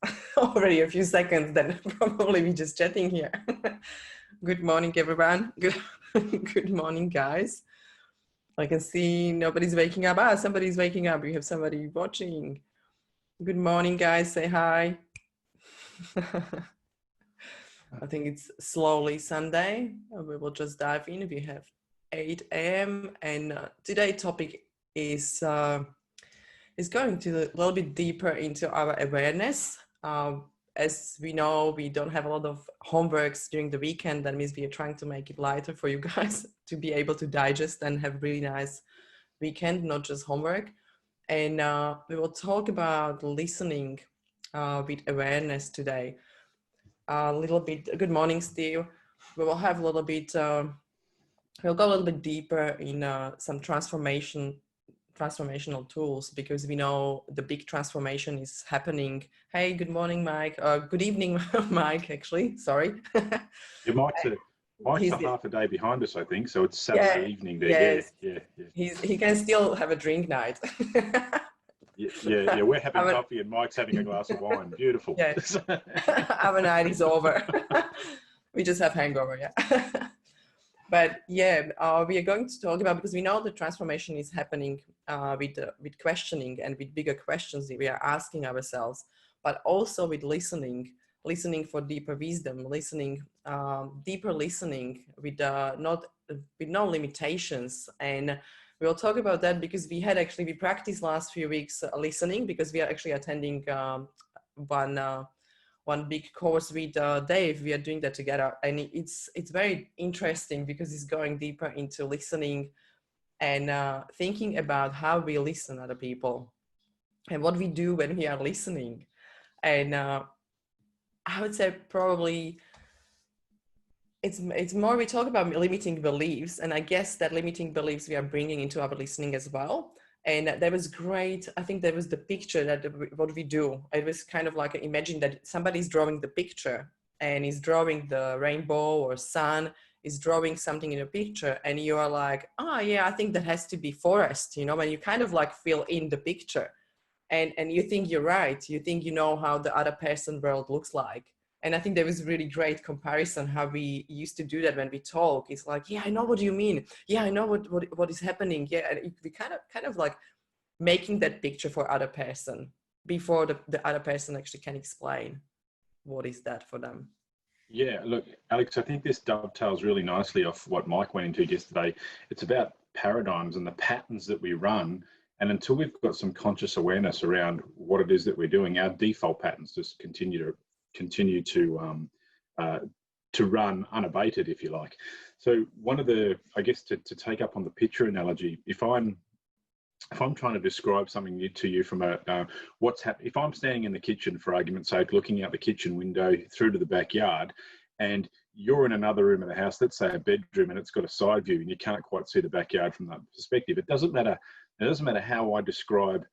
it's already a few seconds, then probably we just chatting here. Good morning, everyone. Good morning, guys. I can see nobody's waking up. Ah, somebody's waking up. We have somebody watching. Good morning, guys. Say hi. I think it's slowly Sunday. We will just dive in. We have 8 a.m. and today's topic is going to a little bit deeper into our awareness. As we know, we don't have a lot of homeworks during the weekend. That means we are trying to make it lighter for you guys to be able to digest and have really nice weekend, not just homework. And we will talk about listening with awareness today. A little bit. Good morning, Steve. We will have a little bit. We'll go a little bit deeper in some transformational tools, because we know the big transformation is happening. Hey, good morning, Mike. Good evening, Mike. Actually, sorry. Yeah, Mike's a half a day behind us, I think. So it's Saturday evening there. Yes. Yeah. He can still have a drink night. Yeah. We're having coffee and Mike's having a glass of wine. Beautiful. Yes. Our night is over. We just have hangover, yeah. But yeah, we are going to talk about, because we know the transformation is happening with questioning and with bigger questions that we are asking ourselves, but also with listening for deeper wisdom, deeper listening with no limitations. And we'll talk about that because we practiced last few weeks listening, because we are actually attending one big course with Dave. We are doing that together, and it's very interesting because it's going deeper into listening and thinking about how we listen to other people and what we do when we are listening. And I would say probably it's more, we talk about limiting beliefs, and I guess that limiting beliefs we are bringing into our listening as well. And that was great. I think that was the picture that what we do. It was kind of like, imagine that somebody's drawing the picture and is drawing the rainbow or sun, is drawing something in a picture, and you are like, oh yeah, I think that has to be forest, and you kind of like fill in the picture, and you think you're right. You think you know how the other person's world looks like. And I think there was a really great comparison how we used to do that when we talk. It's like, yeah, I know what you mean. Yeah, I know what is happening. Yeah, and we kind of like making that picture for other person before the other person actually can explain what is that for them. Yeah, look, Alex, I think this dovetails really nicely off what Mike went into yesterday. It's about paradigms and the patterns that we run. And until we've got some conscious awareness around what it is that we're doing, our default patterns just continue to run unabated, if you like. So one of the, I guess, to take up on the picture analogy, if I'm trying to describe something new to you from what's happening, if I'm standing in the kitchen, for argument's sake, looking out the kitchen window through to the backyard, and you're in another room of the house, let's say a bedroom, and it's got a side view and you can't quite see the backyard from that perspective, it doesn't matter how I describe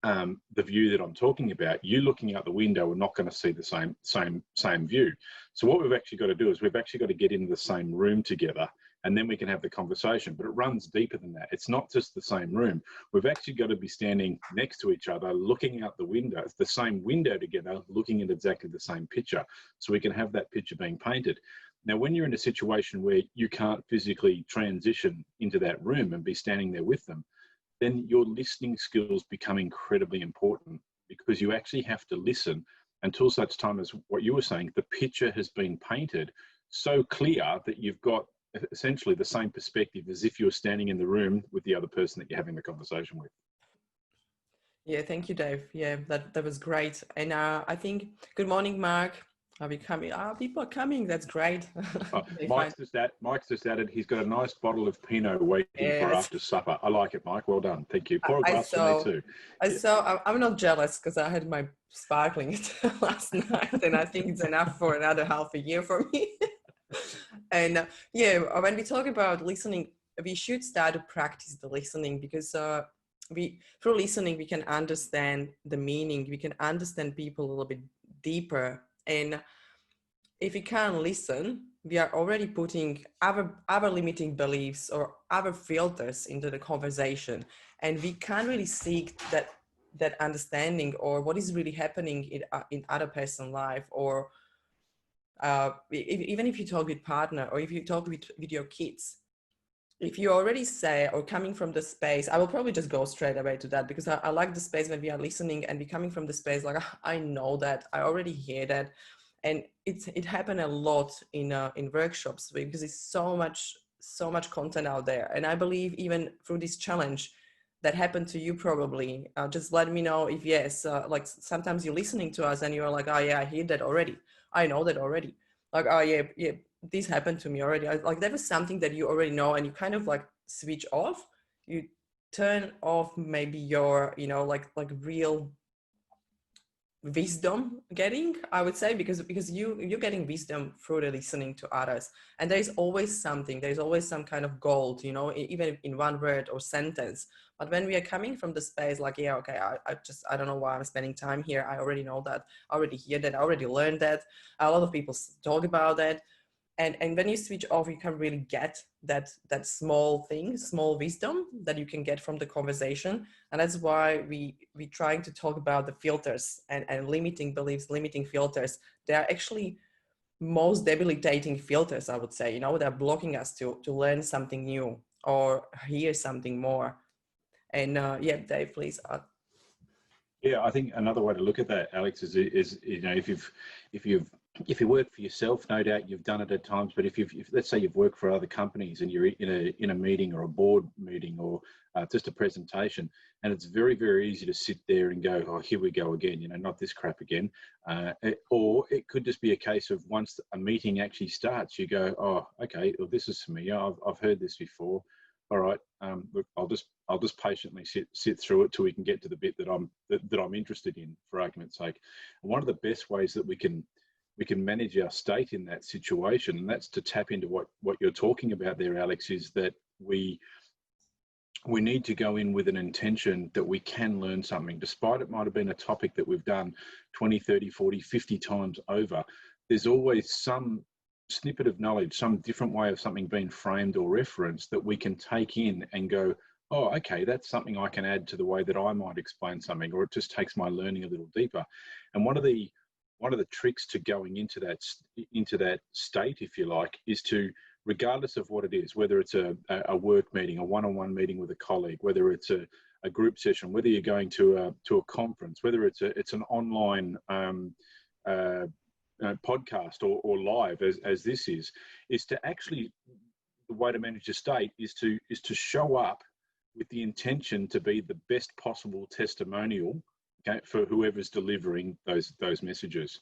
the view that I'm talking about. You looking out the window are not going to see the same view. So what we've actually got to do is we've actually got to get into the same room together, and then we can have the conversation. But it runs deeper than that. It's not just the same room. We've actually got to be standing next to each other, looking out the window. It's the same window together, looking at exactly the same picture, so we can have that picture being painted. Now, when you're in a situation where you can't physically transition into that room and be standing there with them, then your listening skills become incredibly important, because you actually have to listen until such time as, what you were saying, the picture has been painted so clear that you've got essentially the same perspective as if you're standing in the room with the other person that you're having the conversation with. Yeah, thank you, Dave. Yeah, that was great. And I think, good morning, Mark. Are we coming? People are coming. That's great. Mike's just added, he's got a nice bottle of Pinot waiting for after supper. I like it, Mike. Well done. Thank you. Pour a glass for me too. I'm not jealous, because I had my sparkling last night, and I think it's enough for another half a year for me. And yeah, when we talk about listening, we should start to practice the listening, because through listening we can understand the meaning. We can understand people a little bit deeper. And if we can't listen, we are already putting our limiting beliefs or our filters into the conversation, and we can't really seek that that understanding, or what is really happening in other person's life, or even if you talk with partner, or if you talk with your kids, if you already say, or coming from the space, I will probably just go straight away to that, because I like the space when we are listening and we coming from the space like, I know that, I already hear that. And it happened a lot in workshops, because it's so much content out there. And I believe even through this challenge that happened to you probably, just let me know if yes, like sometimes you're listening to us and you're like, oh yeah, I hear that already, I know that already, like, oh yeah, this happened to me already. Like there was something that you already know, and you kind of like switch off, you turn off maybe your, like real wisdom getting, I would say, because you're getting wisdom through the listening to others. And there's always some kind of gold, even in one word or sentence. But when we are coming from the space like, yeah, okay, I don't know why I'm spending time here, I already know that, I already hear that, I already learned that, a lot of people talk about that. And when you switch off, you can really get that small thing, small wisdom that you can get from the conversation. And that's why we trying to talk about the filters and limiting beliefs, limiting filters. They are actually most debilitating filters, I would say. They're blocking us to learn something new or hear something more. And yeah, Dave, please. Yeah, I think another way to look at that, Alex, is if you work for yourself, no doubt you've done it at times. But if let's say you've worked for other companies and you're in a meeting or a board meeting or just a presentation, and it's very, very easy to sit there and go, oh, here we go again, not this crap again. Or it could just be a case of once a meeting actually starts, you go, oh, okay, well, this is familiar. I've heard this before. All right, look, I'll just patiently sit through it till we can get to the bit that I'm interested in, for argument's sake. And one of the best ways that we can manage our state in that situation, and that's to tap into what you're talking about there, Alex, is that we need to go in with an intention that we can learn something, despite it might have been a topic that we've done 20, 30, 40, 50 times over. There's always some snippet of knowledge, some different way of something being framed or referenced that we can take in and go, oh, okay, that's something I can add to the way that I might explain something, or it just takes my learning a little deeper. And one of the tricks to going into that state, if you like, is to, regardless of what it is, whether it's a work meeting, a one-on-one meeting with a colleague, whether it's a group session, whether you're going to a conference, whether it's an online podcast or live as this is to actually, the way to manage your state is to show up with the intention to be the best possible testimonial, okay, for whoever's delivering those messages.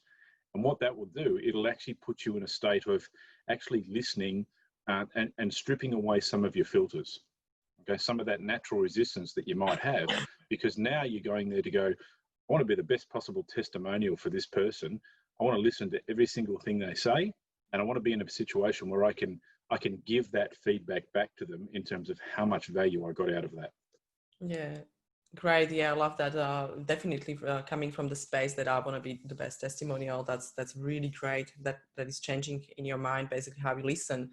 And what that will do, it'll actually put you in a state of actually listening and stripping away some of your filters, okay, some of that natural resistance that you might have, because now you're going there to go, I want to be the best possible testimonial for this person. I want to listen to every single thing they say, and I want to be in a situation where I can give that feedback back to them in terms of how much value I got out of that. Yeah, great. Yeah, I love that. Definitely coming from the space that I want to be the best testimonial. That's really great. That is changing in your mind, basically how you listening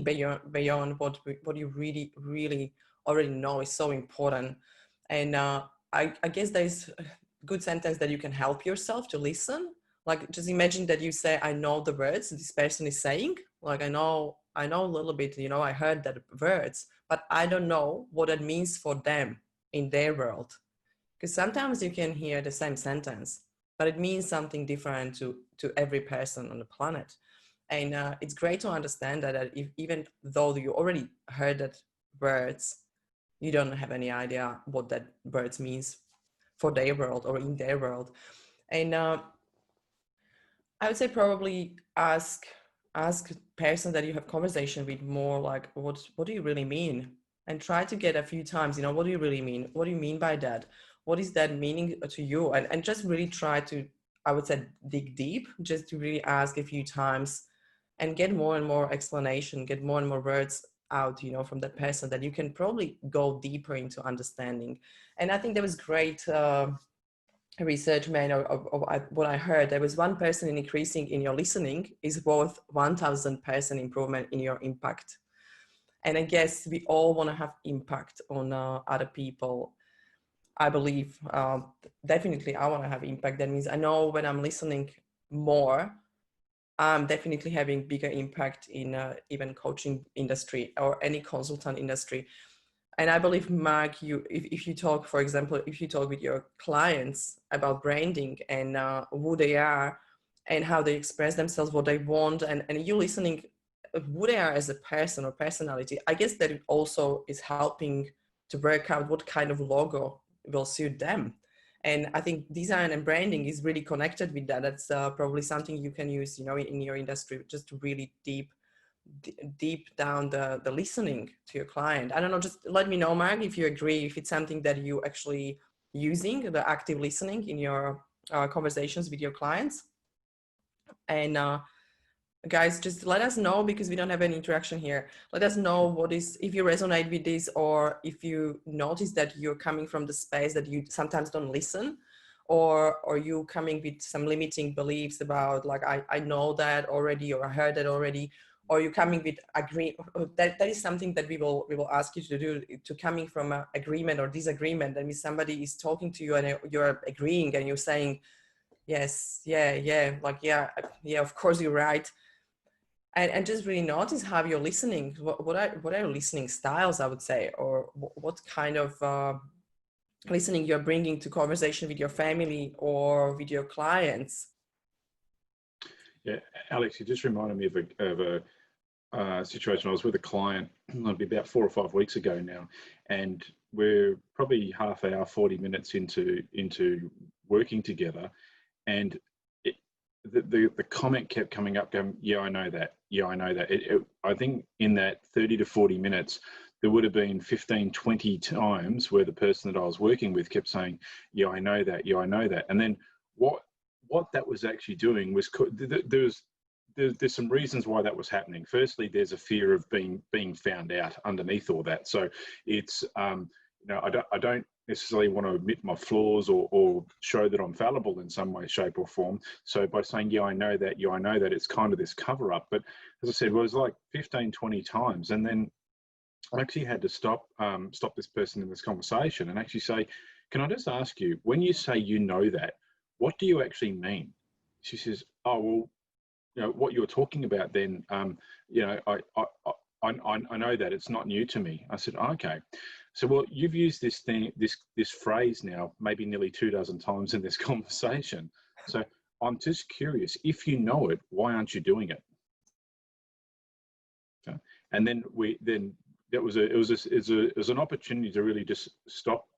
beyond what you really already know is so important. And I guess there's a good sentence that you can help yourself to listen. Like, just imagine that you say, I know the words this person is saying. Like, I know a little bit, I heard that words, but I don't know what it means for them in their world. Because sometimes you can hear the same sentence, but it means something different to every person on the planet. And it's great to understand that even though you already heard that words, you don't have any idea what that words means for their world or in their world. And I would say probably ask person that you have conversation with more like, what do you really mean? And try to get a few times, what do you really mean? What do you mean by that? What is that meaning to you? And just really try to, I would say, dig deep, just to really ask a few times and get more and more explanation, get more and more words out, from that person, that you can probably go deeper into understanding. And I think that was great research made of what I heard. There was 1% in increasing in your listening is worth 1,000% improvement in your impact. And I guess we all want to have impact on other people. I believe definitely I want to have impact. That means I know when I'm listening more, I'm definitely having bigger impact in even coaching industry or any consultant industry. And I believe, Mark, if you talk, for example, if you talk with your clients about branding and who they are and how they express themselves, what they want, and you listening who they are as a person or personality, I guess that it also is helping to work out what kind of logo will suit them. And I think design and branding is really connected with that. That's probably something you can use, in your industry, just to really deep down the listening to your client. I don't know, just let me know, Mark, if you agree, if it's something that you actually using the active listening in your conversations with your clients. And guys, just let us know, because we don't have any interaction here. Let us know what is, if you resonate with this, or if you notice that you're coming from the space that you sometimes don't listen, or you coming with some limiting beliefs about like, I know that already, or I heard that already, or you coming with that is something that we will ask you to do, to coming from an agreement or disagreement. That means somebody is talking to you and you're agreeing and you're saying, yes, yeah, like, yeah, of course you're right. And just really notice how you're listening. What are your listening styles, I would say, or what kind of listening you're bringing to conversation with your family or with your clients. Yeah, Alex, you just reminded me of a situation. I was with a client, it'll be about 4 or 5 weeks ago now, and we're probably half hour, 40 minutes into working together, and the comment kept coming up, going, yeah, I know that. Yeah, I know that. I think in that 30 to 40 minutes, there would have been 15, 20 times where the person that I was working with kept saying, yeah, I know that. Yeah, I know that. And then what that was actually doing was, there's some reasons why that was happening. Firstly, there's a fear of being found out underneath all that. So it's, I don't necessarily want to admit my flaws or show that I'm fallible in some way, shape or form. So by saying, yeah, I know that, it's kind of this cover up. But as I said, it was like 15, 20 times. And then I actually had to stop this person in this conversation and actually say, can I just ask you, when you say you know that, what do you actually mean? She says, oh, well, what you're talking about then, I know that it's not new to me. I said, okay. So, well, you've used this phrase now, maybe nearly 24 times in this conversation. So I'm just curious, if you know it, why aren't you doing it? Okay. And then it was an opportunity to really just stop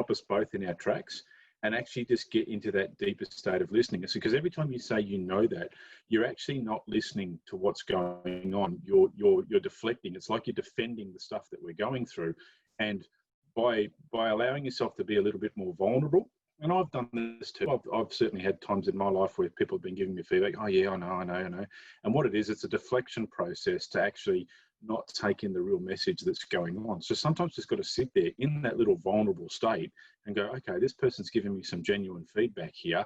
us both in our tracks and actually just get into that deeper state of listening. It's because every time you say you know that, you're actually not listening to what's going on. You're deflecting. It's like you're defending the stuff that we're going through. And by allowing yourself to be a little bit more vulnerable, and I've done this too. I've certainly had times in my life where people have been giving me feedback. Oh yeah, I know. And what it is, it's a deflection process to actually not take in the real message that's going on. So sometimes just got to sit there in that little vulnerable state and go, okay, this person's giving me some genuine feedback here.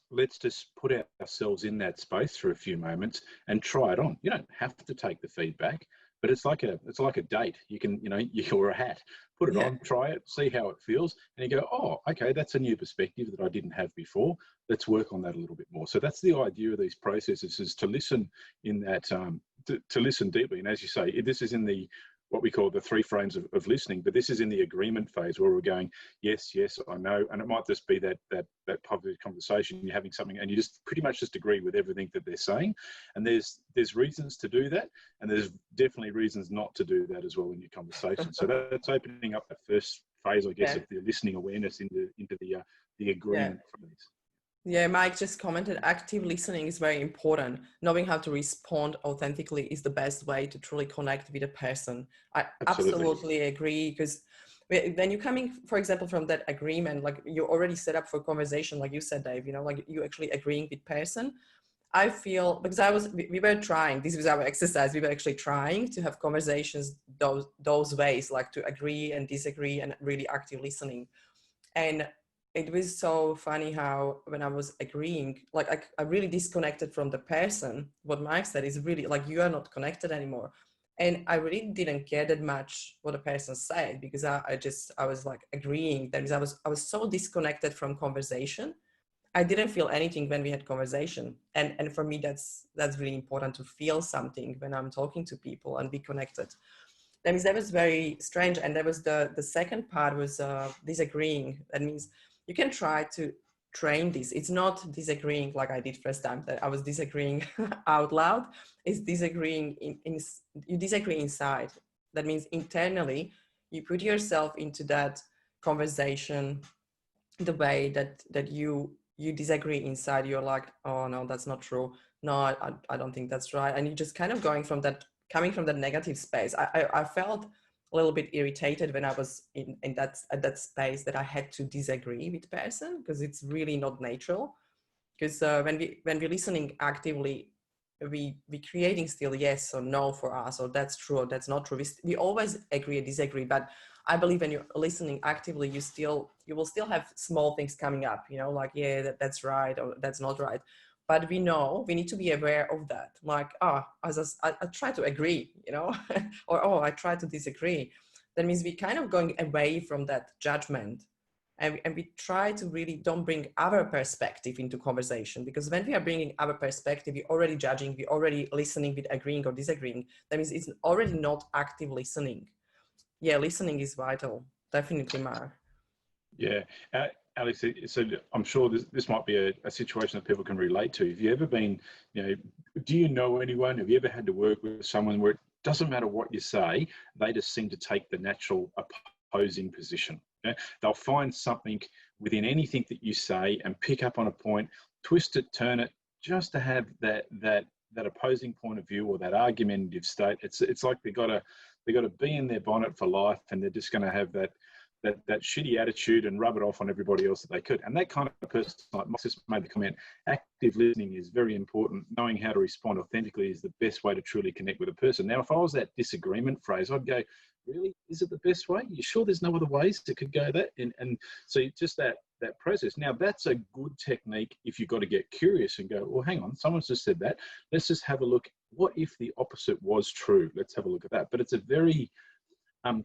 Let's just put ourselves in that space for a few moments and try it on. You don't have to take the feedback, but it's like a date. You can, you're a hat, put it on, try it, see how it feels, and you go, oh, okay, that's a new perspective that I didn't have before. Let's work on that a little bit more. So that's the idea of these processes, is to listen in that, to listen deeply. And as you say, this is in what we call the 3 frames of listening, but this is in the agreement phase where we're going, yes, I know. And it might just be that public conversation, you're having something and you just pretty much just agree with everything that they're saying. And there's reasons to do that. And there's definitely reasons not to do that as well in your conversation. So that's opening up that first phase, I guess, of the listening awareness into the agreement phase. Yeah, Mike just commented, active listening is very important. Knowing how to respond authentically is the best way to truly connect with a person. I absolutely agree, because when you're coming, for example, from that agreement, like you're already set up for conversation, like you said, Dave, like you actually agreeing with person. I feel, because we were trying, this was our exercise, we were actually trying to have conversations those ways, like to agree and disagree and really active listening. And it was so funny how when I was agreeing, like I really disconnected from the person. What Mike said is really like, you are not connected anymore. And I really didn't get that much what the person said, because I was like agreeing. That is, I was so disconnected from conversation. I didn't feel anything when we had conversation. And for me, that's really important, to feel something when I'm talking to people and be connected. That means that was very strange. And that was the second part was disagreeing. That means you can try to train this. It's not disagreeing like I did first time, that I was disagreeing out loud. It's disagreeing you disagree inside. That means internally you put yourself into that conversation, the way that you disagree inside. You're like, oh no, that's not true. No, I don't think that's right. And you're just kind of going from that, coming from that negative space. I felt a little bit irritated when I was in that, at that space, that I had to disagree with person, because it's really not natural. Because when we're listening actively, we creating still yes or no for us, or that's true or that's not true. We always agree or disagree, but I believe when you're listening actively, you will still have small things coming up, you know, like, yeah, that's right or that's not right. But we know we need to be aware of that. Like, I try to agree, you know, or I try to disagree. That means we kind of going away from that judgment, and we try to really don't bring our perspective into conversation, because when we are bringing our perspective, we're already judging, we're already listening with agreeing or disagreeing. That means it's already not active listening. Yeah, listening is vital, definitely, Mar. Yeah. Alex, so I'm sure this might be a situation that people can relate to. Have you ever been, do you know anyone? Have you ever had to work with someone where it doesn't matter what you say, they just seem to take the natural opposing position? Yeah? They'll find something within anything that you say and pick up on a point, twist it, turn it, just to have that opposing point of view or that argumentative state. It's like they got to be in their bonnet for life, and they're just going to have that shitty attitude and rub it off on everybody else that they could. And that kind of person, like Mark just made the comment, active listening is very important. Knowing how to respond authentically is the best way to truly connect with a person. Now, if I was that disagreement phrase, I'd go, really? Is it the best way? You sure there's no other ways it could go that? And so just that process. Now, that's a good technique if you've got to get curious and go, well, hang on, someone's just said that. Let's just have a look. What if the opposite was true? Let's have a look at that. But it's a very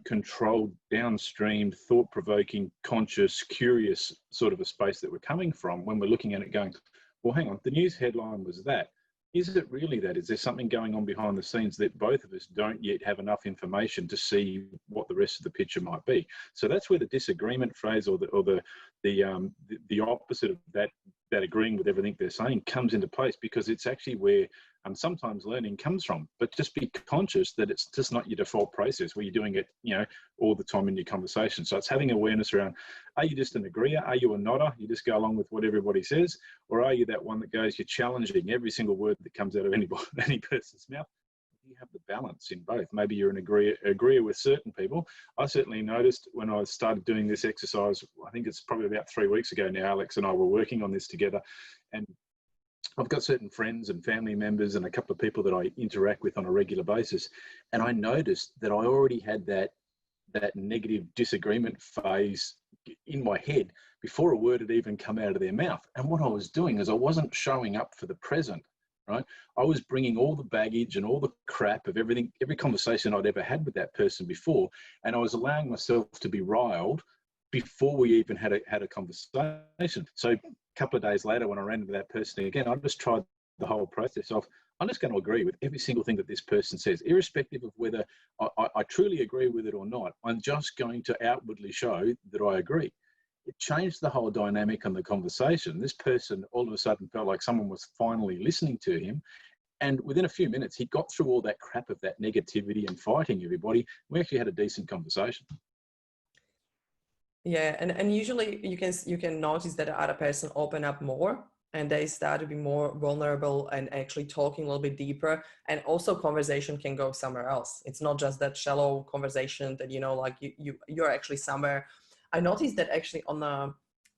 controlled, downstream, thought-provoking, conscious, curious sort of a space that we're coming from when we're looking at it going, well, hang on, the news headline was that. Is it really that? Is there something going on behind the scenes that both of us don't yet have enough information to see what the rest of the picture might be? So that's where the disagreement phrase or the opposite of that agreeing with everything they're saying comes into place, because it's actually where sometimes learning comes from. But just be conscious that it's just not your default process where you're doing it, all the time in your conversation. So it's having awareness around, are you just an agreeer? Are you a nodder? You just go along with what everybody says? Or are you that one that goes, you're challenging every single word that comes out of any person's mouth? You have the balance in both. Maybe you're an agreeer with certain people. I certainly noticed when I started doing this exercise, I think it's probably about 3 weeks ago now, Alex and I were working on this together, and I've got certain friends and family members and a couple of people that I interact with on a regular basis. And I noticed that I already had that negative disagreement phase in my head before a word had even come out of their mouth. And what I was doing is I wasn't showing up for the present, right? I was bringing all the baggage and all the crap of everything, every conversation I'd ever had with that person before. And I was allowing myself to be riled before we even had a conversation. So a couple of days later, when I ran into that person again, I just tried the whole process of, I'm just going to agree with every single thing that this person says, irrespective of whether I truly agree with it or not. I'm just going to outwardly show that I agree. It changed the whole dynamic on the conversation. This person all of a sudden felt like someone was finally listening to him. And within a few minutes, he got through all that crap of that negativity and fighting everybody. We actually had a decent conversation. Yeah, and usually you can notice that the other person open up more, and they start to be more vulnerable and actually talking a little bit deeper. And also conversation can go somewhere else. It's not just that shallow conversation that, like you're actually somewhere. I noticed that actually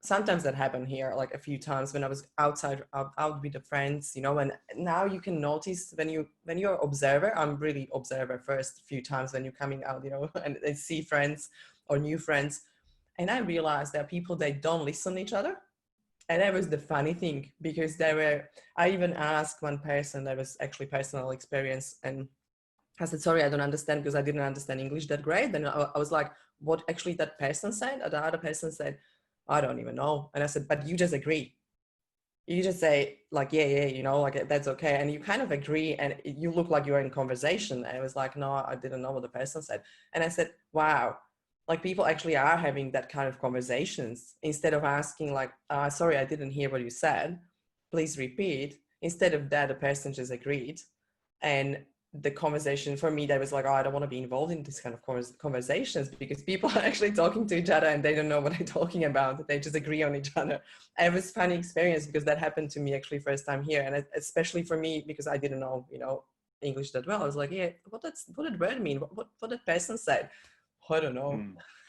sometimes that happened here, like a few times when I was out with the friends, and now you can notice when you're observer. I'm really observer first few times when you're coming out, and see friends or new friends. And I realized there are people that don't listen to each other. And that was the funny thing, because I even asked one person, that was actually personal experience, and I said, sorry, I don't understand because I didn't understand English that great. Then I was like, what actually that person said? The other person said, I don't even know. And I said, but you just agree. You just say like, yeah, you know, like that's okay. And you kind of agree and you look like you're in conversation. And it was like, no, I didn't know what the person said. And I said, wow, like people actually are having that kind of conversations instead of asking like, sorry, I didn't hear what you said. Please repeat. Instead of that, the person just agreed. And the conversation for me, that was like, oh, I don't want to be involved in this kind of conversations because people are actually talking to each other and they don't know what they're talking about. They just agree on each other. And it was a funny experience because that happened to me actually first time here. And especially for me, because I didn't know, you know, English that well. I was like, yeah, what did word mean? What that person said? Oh, I don't know.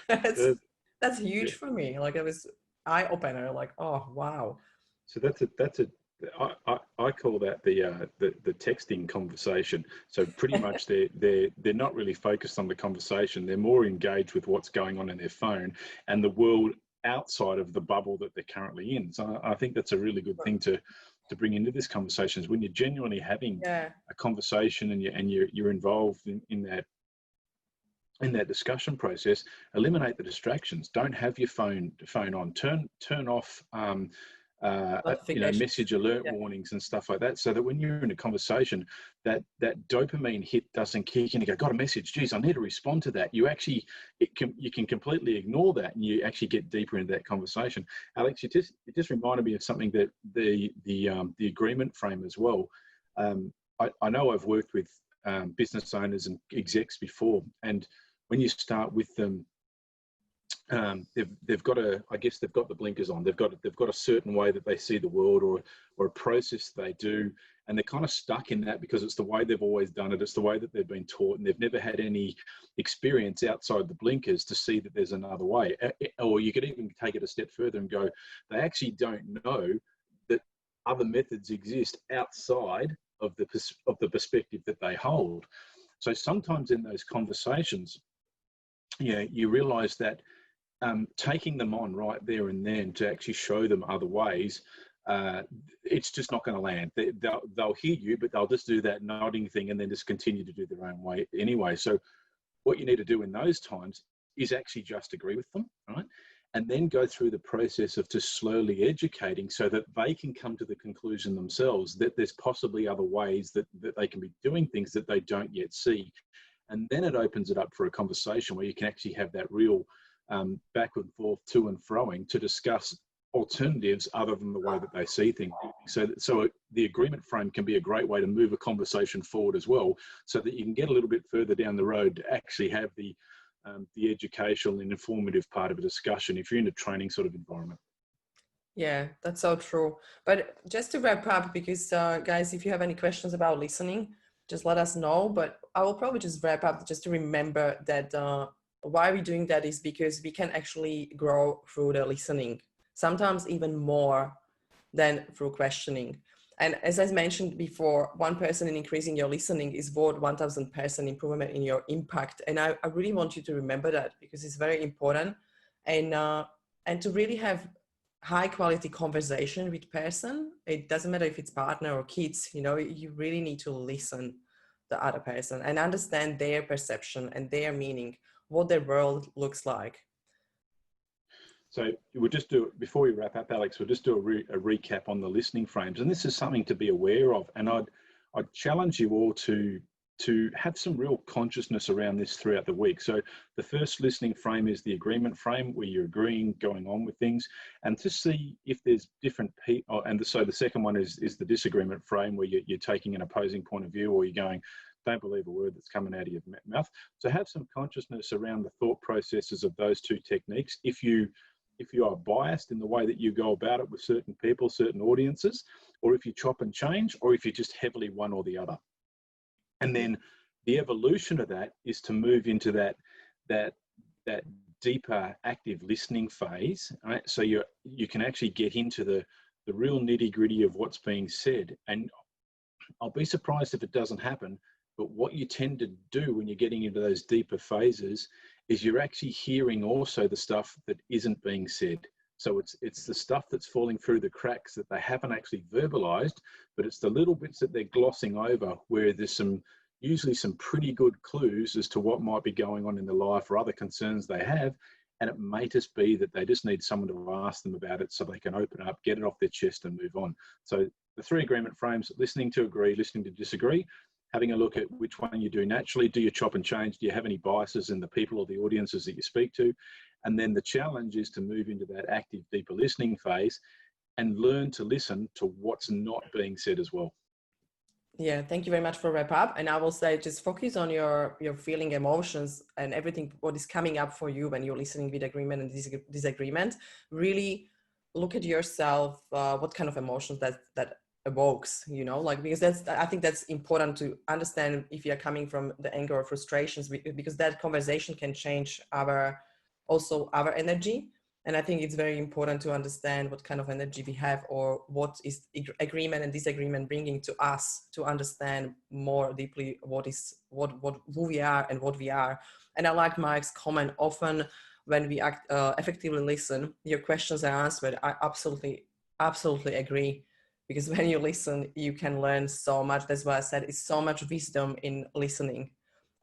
Mm. That's Yeah. huge for me. Like it was eye opener. Like, oh, wow. So I call that the texting conversation. So pretty much they're not really focused on the conversation. They're more engaged with what's going on in their phone and the world outside of the bubble that they're currently in. So I think that's a really good thing to bring into this conversation is when you're genuinely having Yeah. a conversation and you're involved in that discussion process. Eliminate the distractions. Don't have your phone on. Turn off Notifications. message alert Yeah. warnings and stuff like that, so that when you're in a conversation, that dopamine hit doesn't kick in. You go, got a message, geez, I need to respond to that. You can completely ignore that and you actually get deeper into that conversation. Alex, it just reminded me of something that the agreement frame as well. I know I've worked with business owners and execs before, and when you start with them, they've got the blinkers on. They've got a certain way that they see the world, or a process they do, and they're kind of stuck in that because it's the way they've always done it. It's the way that they've been taught, and they've never had any experience outside the blinkers to see that there's another way. Or you could even take it a step further and go, they actually don't know that other methods exist outside of the perspective that they hold. So sometimes in those conversations, you realize that taking them on right there and then to actually show them other ways, it's just not going to land. They'll hear you, but they'll just do that nodding thing and then just continue to do their own way anyway. So what you need to do in those times is actually just agree with them, right? And then go through the process of just slowly educating so that they can come to the conclusion themselves that there's possibly other ways that they can be doing things that they don't yet see. And then it opens it up for a conversation where you can actually have that real back and forth, to and froing, to discuss alternatives other than the way that they see things. So the agreement frame can be a great way to move a conversation forward as well, so that you can get a little bit further down the road to actually have the educational and informative part of a discussion if you're in a training sort of environment. Yeah, that's so true. But just to wrap up, because guys, if you have any questions about listening, just let us know. But I will probably just wrap up just to remember that why we're doing that is because we can actually grow through the listening, sometimes even more than through questioning. And as I mentioned before, 1% in increasing your listening is worth 1,000% improvement in your impact. And I really want you to remember that, because it's very important. And to really have high quality conversation with person, it doesn't matter if it's partner or kids, you know, you really need to listen the other person and understand their perception and their meaning, what their world looks like. So we'll just do, before we wrap up, Alex, we'll just do a recap on the listening frames. And this is something to be aware of. And I'd challenge you all to have some real consciousness around this throughout the week. So the first listening frame is the agreement frame, where you're agreeing, going on with things, and to see if there's different people. And so the second one is the disagreement frame, where you're taking an opposing point of view, or you're going, don't believe a word that's coming out of your mouth. So have some consciousness around the thought processes of those two techniques. If you are biased in the way that you go about it with certain people, certain audiences, or if you chop and change, or if you're just heavily one or the other. And then the evolution of that is to move into that deeper active listening phase, right? So you can actually get into the real nitty gritty of what's being said. And I'll be surprised if it doesn't happen, but what you tend to do when you're getting into those deeper phases is you're actually hearing also the stuff that isn't being said. So it's the stuff that's falling through the cracks that they haven't actually verbalized, but it's the little bits that they're glossing over, where there's some usually some pretty good clues as to what might be going on in their life or other concerns they have. And it may just be that they just need someone to ask them about it so they can open up, get it off their chest and move on. So the 3 agreement frames: listening to agree, listening to disagree, having a look at which one you do naturally. Do you chop and change? Do you have any biases in the people or the audiences that you speak to? And then the challenge is to move into that active, deeper listening phase and learn to listen to what's not being said as well. Yeah, thank you very much for wrap up. And I will say, just focus on your feeling, emotions, and everything what is coming up for you when you're listening with agreement and disagreement. Really look at yourself, what kind of emotions that evokes, you know, like, because I think that's important to understand if you're coming from the anger or frustrations, because that conversation can change our energy. And I think it's very important to understand what kind of energy we have, or what is agreement and disagreement bringing to us, to understand more deeply who we are and what we are. And I like Mike's comment: often when we effectively listen, your questions are answered. I absolutely agree, because when you listen, you can learn so much. That's why I said it's so much wisdom in listening.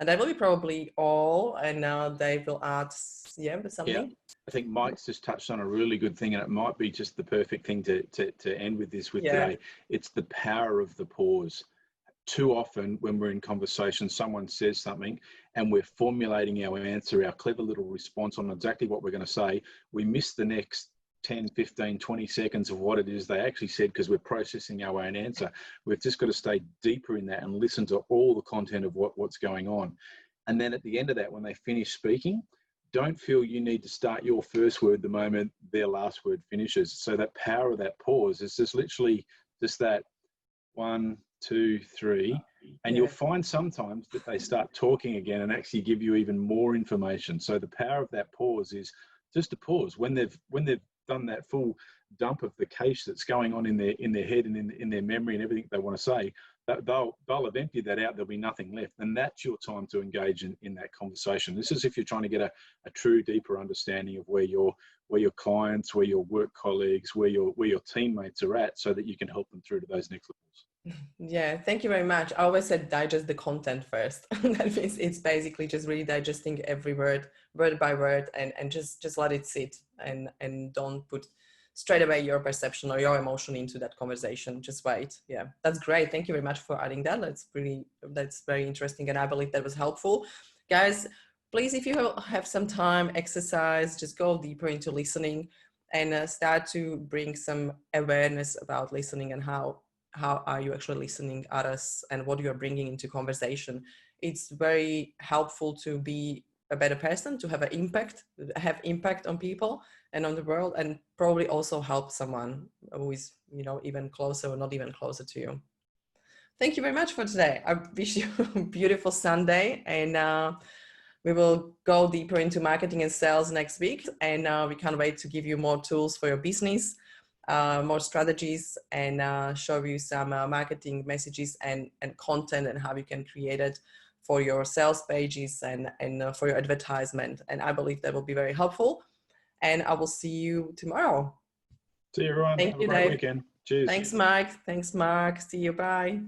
And that will be probably all. And now Dave will add, something. Yeah. I think Mike's just touched on a really good thing, and it might be just the perfect thing to end with this today. It's the power of the pause. Too often when we're in conversation, someone says something and we're formulating our answer, our clever little response on exactly what we're going to say. We miss the next 10, 15, 20 seconds of what it is they actually said because we're processing our own answer. We've just got to stay deeper in that and listen to all the content of what's going on. And then at the end of that, when they finish speaking, don't feel you need to start your first word the moment their last word finishes. So that power of that pause is just literally just that 1, 2, 3, and you'll find sometimes that they start talking again and actually give you even more information. So the power of that pause is just a pause. When they've done that full dump of the cache that's going on in their head and in their memory and everything they want to say, they'll have emptied that out. There'll be nothing left, and that's your time to engage in that conversation. This is if you're trying to get a true, deeper understanding of where your clients, where your work colleagues, where your teammates are at, so that you can help them through to those next levels. Yeah, thank you very much. I always said digest the content first. That means it's basically just really digesting every word by word, and just let it sit, and don't put straight away your perception or your emotion into that conversation. Just wait. Yeah, that's great. Thank you very much for adding that. That's very interesting, and I believe that was helpful. Guys, please, if you have some time, exercise, just go deeper into listening, and start to bring some awareness about listening, and how are you actually listening at others, and what you are bringing into conversation. It's very helpful to be a better person, to have impact on people and on the world, and probably also help someone who is, even closer or not even closer to you. Thank you very much for today. I wish you a beautiful Sunday, and we will go deeper into marketing and sales next week, and we can't wait to give you more tools for your business, more strategies, and show you some marketing messages and content, and how you can create it for your sales pages and for your advertisement. And I believe that will be very helpful. And I will see you tomorrow. See you, everyone. Thank Have you, a great Dave. weekend. Cheers. Thanks, Mike. Thanks, Mark. See you. Bye.